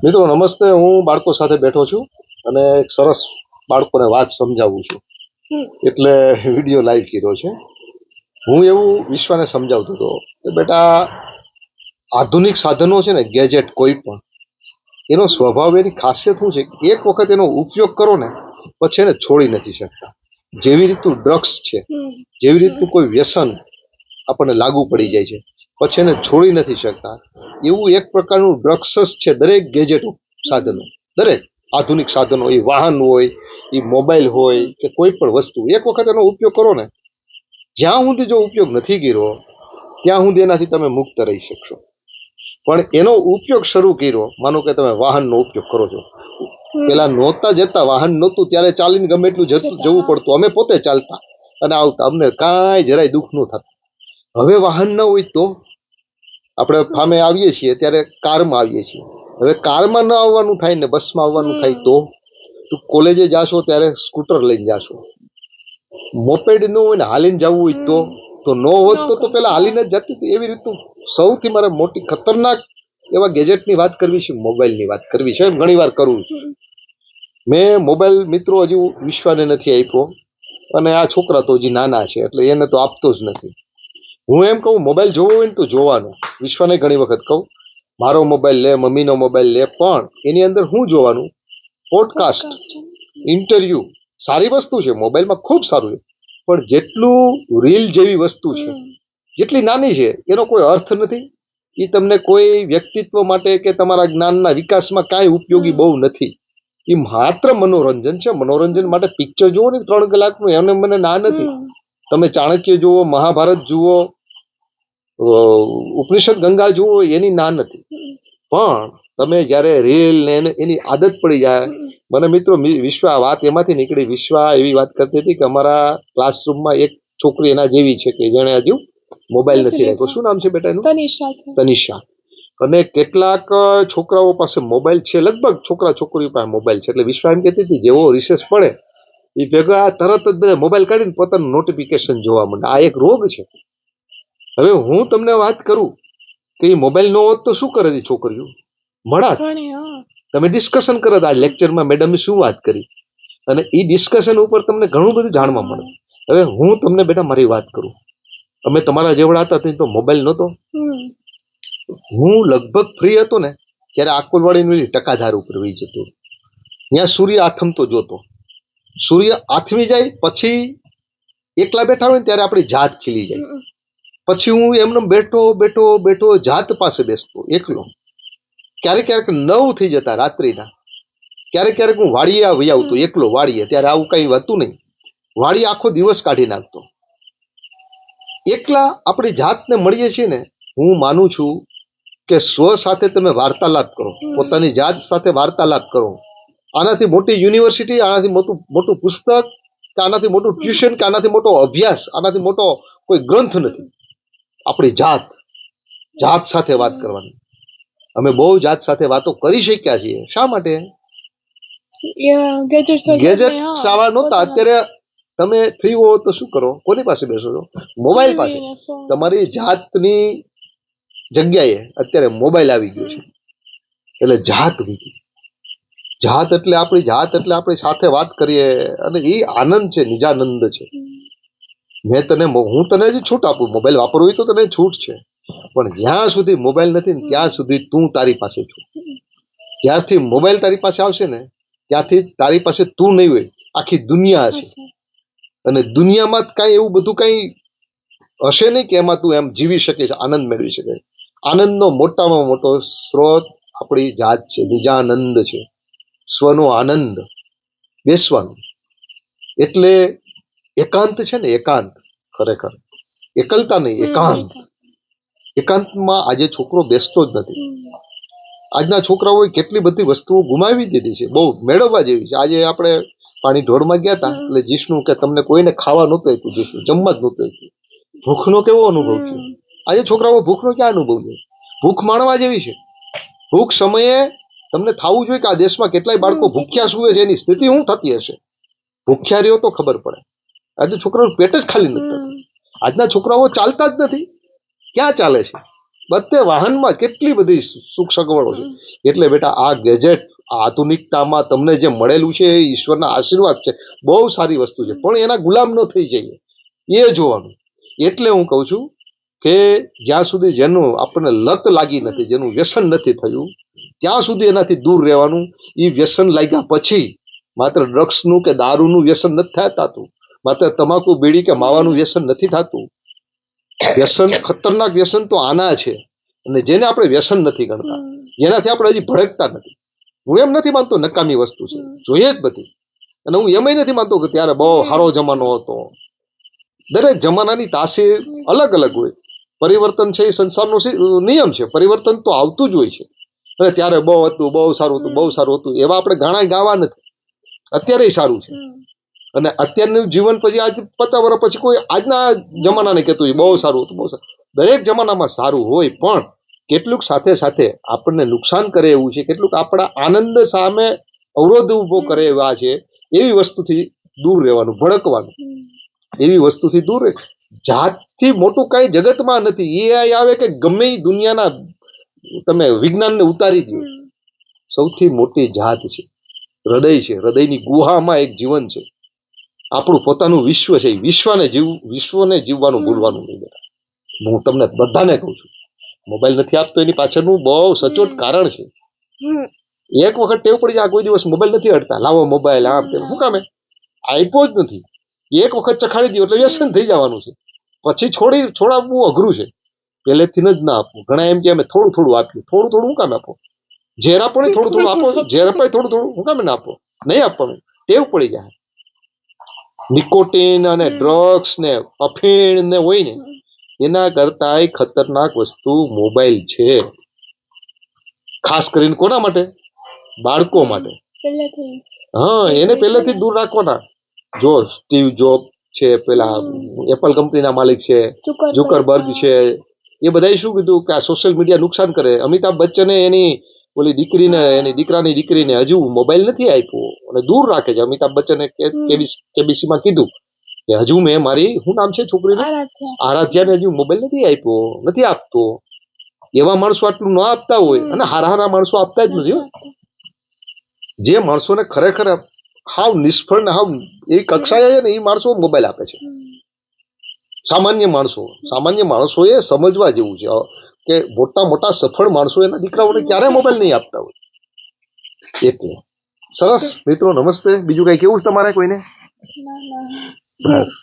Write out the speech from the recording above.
મિત્રો નમસ્તે, હું બાળકો સાથે બેઠો છું અને એક સરસ બાળકોને વાત સમજાવું છું, એટલે વિડીયો લાઈવ કર્યો છે. હું એવું વિશ્વને સમજાવતો હતો કે બેટા, આધુનિક સાધનો છે ને, ગેજેટ કોઈ પણ, એનો સ્વભાવ, એની ખાસિયત શું છે, એક વખત એનો ઉપયોગ કરો ને પછી એને છોડી નથી શકતા. જેવી રીતનું ડ્રગ્સ છે, જેવી રીતનું કોઈ વ્યસન આપણને લાગુ પડી જાય છે પછી એને છોડી નથી શકતા, એવું એક પ્રકારનું ડ્રગ્સ જ છે દરેક ગેજેટો, સાધનો, દરેક આધુનિક સાધનો, એ વાહન હોય, એ મોબાઈલ હોય કે કોઈ પણ વસ્તુ, એક વખત એનો ઉપયોગ કરો ને, જ્યાં સુધી જો ઉપયોગ નથી કર્યો ત્યાં સુધી એનાથી તમે મુક્ત રહી શકશો. પણ એનો ઉપયોગ શરૂ કર્યો, માનો કે તમે વાહનનો ઉપયોગ કરો છો, પેલા નહોતા જતા, વાહન નહોતું ત્યારે ચાલીને ગમે એટલું જવું પડતું, અમે પોતે ચાલતા અને આવતા, અમને કાંઈ જરાય દુઃખ ન થતું. હવે વાહન ન હોય તો આપણે ફામે આવીએ છીએ ત્યારે કારમાં આવીએ છીએ. હવે કારમાં ન આવવાનું થાય ને બસમાં આવવાનું થાય તો તું કોલેજે જાશો ત્યારે સ્કૂટર લઈને જાશો. મોપેડ ન હોય ને હાલીને જવું હોય તો ન હોત તો પેલા હાલીને જ જતી હતી. એવી રીતનું સૌથી મારે મોટી ખતરનાક એવા ગેજેટની વાત કરવી છે, મોબાઈલની વાત કરવી છે. ઘણી વાર કરું છું. મેં મોબાઈલ મિત્રો હજુ વિશ્વાને નથી આપ્યો અને આ છોકરા તો હજી નાના છે એટલે એને તો આપતો જ નથી. હું એમ કહું, મોબાઈલ જોવો હોય ને તો જોવાનો. વિશ્વને ઘણી વખત કહું, મારો મોબાઈલ લે, મમ્મીનો મોબાઈલ લે, પણ એની અંદર શું જોવાનું? પોડકાસ્ટ, ઇન્ટરવ્યુ, સારી વસ્તુ છે, મોબાઈલમાં ખૂબ સારું છે, પણ જેટલું રીલ જેવી વસ્તુ છે, જેટલી નાની છે એનો કોઈ અર્થ નથી. એ તમને કોઈ વ્યક્તિત્વ માટે કે તમારા જ્ઞાનના વિકાસમાં કાંઈ ઉપયોગી બહુ નથી. એ માત્ર મનોરંજન છે. મનોરંજન માટે પિક્ચર જુઓ ને 3 કલાકનું, એમને મને ના નથી. તમે ચાણક્ય જુઓ, મહાભારત જુઓ, ઉપનિષદ ગંગા જુઓ, એની ના નથી. પણ તમે જ્યારે રીલ ને એની આદત પડી જાય, મને મિત્રો વિશ્વ આ વાત એમાંથી નીકળી. વિશ્વ એવી વાત કરતી હતી કે અમારા ક્લાસરૂમમાં એક છોકરી એના જેવી છે કે જેણે હજુ મોબાઈલ નથી રાખ્યો. શું નામ છે બેટા એનું? તનિષા. અને કેટલાક છોકરાઓ પાસે મોબાઈલ છે, લગભગ છોકરા છોકરીઓ પાસે મોબાઈલ છે. એટલે વિશ્વ એમ કહેતી હતી જેવો રિસેસ પડે એ ભેગા તરત જ બધા મોબાઈલ કાઢીને પોતાનું નોટિફિકેશન જોવા માંડે. આ એક રોગ છે. હવે હું તમને વાત કરું કે એ મોબાઈલ ન હોત તો શું કરે છોકરીઓ? મળાત, તમે ડિસ્કશન કરત, આ લેક્ચરમાં મેડમે શું વાત કરી, અને એ ડિસ્કશન ઉપર તમને ઘણું બધું જાણવા મળે. હવે હું તમને બેટા મારી વાત કરું, અમે તમારા જેવડા હતા તો મોબાઈલ નહોતો. હું લગભગ ફ્રી હતો ને ત્યારે આકોલવાડીની ટકાધાર ઉપર વહી જતો, ત્યાં સૂર્ય આથમતો જોતો. સૂર્ય આથમી જાય પછી એકલા બેઠા હોય ને ત્યારે આપણી જાત ખીલી જાય. પછી હું એમને બેઠો બેઠો બેઠો જાત પાસે બેસતો એકલો. ક્યારેક ક્યારેક 9 થઈ જતા રાત્રિના. ક્યારેક ક્યારેક હું વાડીએ આવી આવતો એકલો વાડીએ, ત્યારે આવું કઈ હતું નહીં. વાડી આખો દિવસ કાઢી નાખતો એકલા. આપણી જાતને મળીએ છીએ ને, હું માનું છું કે સ્વ સાથે તમે વાર્તાલાપ કરો, પોતાની જાત સાથે વાર્તાલાપ કરો. આનાથી મોટી યુનિવર્સિટી, આનાથી મોટું પુસ્તક, કે આનાથી મોટું ટ્યુશન, કે આનાથી મોટો અભ્યાસ, આનાથી મોટો કોઈ ગ્રંથ નથી. આપણી જાત સાથે વાત કરવાની. અમે બહુ જાત સાથે વાતો કરી શક્યા છીએ. શા માટે? ગેજેટ સાવા નહોતા. અત્યારે તમે ફ્રી હો તો શું કરો? કોની પાસે બેસો છો? મોબાઈલ પાસે. તમારી જાતની જગ્યાએ અત્યારે મોબાઈલ આવી ગયો છે. એટલે જાત એટલે આપણી જાત, એટલે આપણી સાથે વાત કરીએ અને એ આનંદ છે, નિજાનંદ છે. હું તને હજી છૂટ આપું, મોબાઈલ વાપરવું હોય તો તને છૂટ છે, પણ જ્યાં સુધી મોબાઈલ નથી ને ત્યાં સુધી તું તારી પાસે છું. જ્યારથી મોબાઈલ તારી પાસે આવશે ને ત્યાંથી તારી પાસે તું નહીં હોય, આખી દુનિયા હશે. અને દુનિયામાં કાંઈ એવું બધું કાંઈ હશે નહીં કે એમાં તું એમ જીવી શકીશ, આનંદ મેળવી શકે. આનંદનો મોટામાં મોટો સ્ત્રોત આપણી જાત છે, નિજાનંદ છે, સ્વનો આનંદ, બેસવાનું. એટલે એકાંત છે ને, એકાંત, ખરેખર એકલતા નહીં, એકાંત. એકાંતમાં આજે છોકરો બેસતો જ નથી. આજના છોકરાઓએ કેટલી બધી વસ્તુઓ ગુમાવી દીધી છે, બહુ મેળવવા જેવી છે. આજે આપણે પાણી ઢોળમાં ગયા હતા એટલે જીષ્ણુ કે તમને કોઈને ખાવા નહોતું આપ્યું, જીષ્ણુ જમવા જ નહોતું આપ્યું. ભૂખનો કેવો અનુભવ થયો? આજે છોકરાઓ ભૂખનો ક્યાં અનુભવ છે? ભૂખ માણવા જેવી છે. ભૂખ સમયે તમને થવું જોઈએ કે આ દેશમાં કેટલાય બાળકો ભૂખ્યા સુવે છે, એની સ્થિતિ શું થતી હશે. ભૂખ્યા રહ્યો તો ખબર પડે. આજે છોકરાઓનું પેટ જ ખાલી નથી થતું. આજના છોકરાઓ ચાલતા જ નથી. ક્યાં ચાલે છે? બધે વાહનમાં કેટલી બધી સુખ સગવડો છે. એટલે બેટા આ ગેજેટ આધુનિકતામાં તમને જે મળેલું છે એ ઈશ્વરના આશીર્વાદ છે, બહુ સારી વસ્તુ છે, પણ એના ગુલામ ન થઈ જઈએ એ જોવાનું. એટલે હું કહું છું કે જ્યાં સુધી જેનું આપણને લત લાગી નથી, જેનું વ્યસન નથી થયું, ત્યાં સુધી એનાથી દૂર રહેવાનું. એ વ્યસન લાગ્યા પછી માત્ર ડ્રગ્સનું કે દારૂનું વ્યસન નથી થતું, માત્ર તમાકુ બીડી કે માવાનું વ્યસન નથી થતું. વ્યસન, ખતરનાક વ્યસન તો આના છે, અને જેને આપણે વ્યસન નથી ગણતા, જેનાથી આપણે હજી ભડકતા નથી. હું એમ નથી માનતો નકામી વસ્તુ છે, જોઈએ જ બધી. અને હું એમ નથી માનતો કે ત્યારે બહુ સારો જમાનો હતો. દરેક જમાનાની તાસીર અલગ અલગ હોય. પરિવર્તન છે એ સંસારનો નિયમ છે, પરિવર્તન તો આવતું જ હોય છે. અને ત્યારે બહુ હતું, બહુ સારું હતું, બહુ સારું હતું એવા આપણે ગાણા ગાવા નથી. અત્યારે સારું છે. અને અત્યારનું જીવન પછી આજ 50 વર્ષ પછી કોઈ આજના જમાનાને કહેતું બહુ સારું હતું, બહુ સારું. દરેક જમાનામાં સારું હોય, પણ કેટલુંક સાથે સાથે આપણને નુકસાન કરે એવું છે, કેટલુંક આપણા આનંદ સામે અવરોધ ઉભો કરે એવા છે. એવી વસ્તુથી દૂર રહેવાનું, ભડકવાનું, એવી વસ્તુથી દૂર રહે. જાતથી મોટું કાંઈ જગતમાં નથી. એઆઈ આવે કે ગમે એ દુનિયાના તમે વિજ્ઞાનને ઉતારી દો, સૌથી મોટી જાત છે હૃદય છે. હૃદયની ગુહામાં એક જીવન છે, આપણું પોતાનું વિશ્વ છે. વિશ્વને જીવવાનું ભૂલવાનું નહીં બેટા. હું તમને બધાને કહું છું, મોબાઈલ નથી આપતો એની પાછળનું બહુ સચોટ કારણ છે. એક વખત ટેવ પડી જાય, કોઈ દિવસ મોબાઈલ નથી હટતા, લાવો મોબાઈલ આમ તેમ. શું કામે આપ્યો જ નથી? એક વખત ચખાડી દો એટલે વ્યસન થઈ જવાનું છે. પછી છોડાવવું અઘરું છે. પહેલેથી જ ના આપવું. ઘણા એમ કે અમે થોડું થોડું આપ્યું. થોડું થોડું શું કામ આપો? ઝેરા પણ થોડું થોડું આપો. ઝેરા પણ થોડું થોડું શું કામ ના આપો? નહીં આપવાનું, ટેવ પડી જાય. નિકોટીન અને ડ્રગ્સ ને અફીણ ને હોય ને, એના કરતા ખતરનાક વસ્તુ મોબાઈલ છે. ખાસ કરીને કોના માટે? બાળકો માટે. હા, એને પહેલેથી દૂર રાખવાના. જો સ્ટીવ જોબ છે, પેલા એપલ કંપનીના માલિક છે, ઝુકરબર્ગ છે, એ બધાએ શું કીધું કે આ સોશિયલ મીડિયા નુકસાન કરે. અમિતાભ બચ્ચને એની ઓલી દીકરીને, એની દીકરાની દીકરીને હજુ મોબાઈલ નથી આપ્યો અને દૂર રાખે છે. અમિતાભ બચ્ચને કેબીસીમાં કીધું કે હજુ મેં મારી, શું નામ છે છોકરીનું, આરાધ્યાને હજુ મોબાઈલ નથી આપ્યો, નથી આપતો. એવા માણસો આટલું ન આપતા હોય, અને હારા હારા માણસો આપતા જ નથી. જે માણસોને ખરેખર હાવ નિષ્ફળ ને હાવ એ કક્ષાએ છે ને, એ માણસો મોબાઈલ આપે છે. સામાન્ય માણસોએ સમજવા જેવું છે કે મોટા મોટા સફળ માણસો એના દીકરાઓને ક્યારે મોબાઈલ નહીં આપતા હોય. એટલે સરસ મિત્રો, નમસ્તે. બીજું કઈ કેવું છે તમારે કોઈને? બસ.